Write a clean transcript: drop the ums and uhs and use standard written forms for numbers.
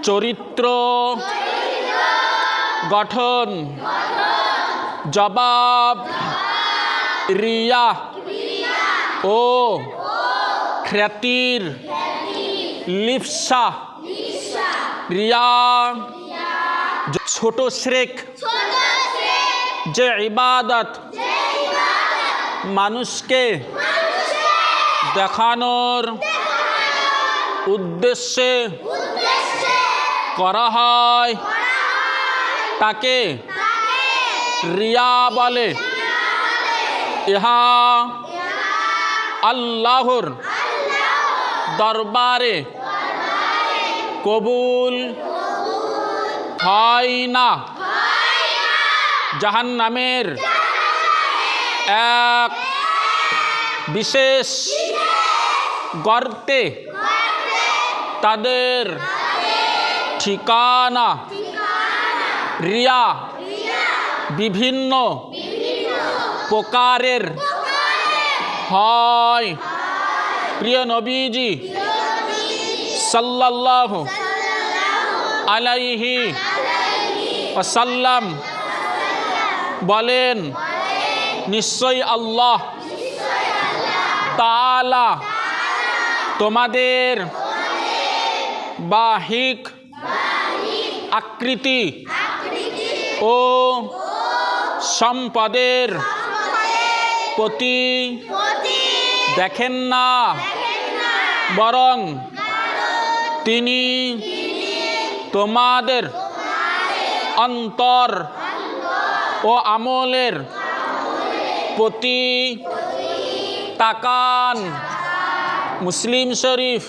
চরিত্র গঠন জবাব রিয়া ও খ্যাতির লিপ্সা রিয়া ছোট শ্রেক যে ইবাদত মানুষকে দেখানোর উদ্দেশ্যে করা হয় তাকে রিয়া বলে। ইহা আল্লাহর দরবারে কবুল হয় না। জাহান্নামের এক বিশেষ গর্তে তাদের ঠিকানা। রিয়া বিভিন্ন প্রকারের হয়। প্রিয় নবীজি সাল্লাল্লাহু আলাইহি ওয়াসাল্লাম বলেন, নিশ্চয়ই আল্লাহ তাআলা তোমাদের বাহিক আকৃতি ও সম্পদের প্রতি দেখেন না, বরং তিনি তোমাদের অন্তর ও আমলের প্রতি তাকান। মুসলিম শরীফ।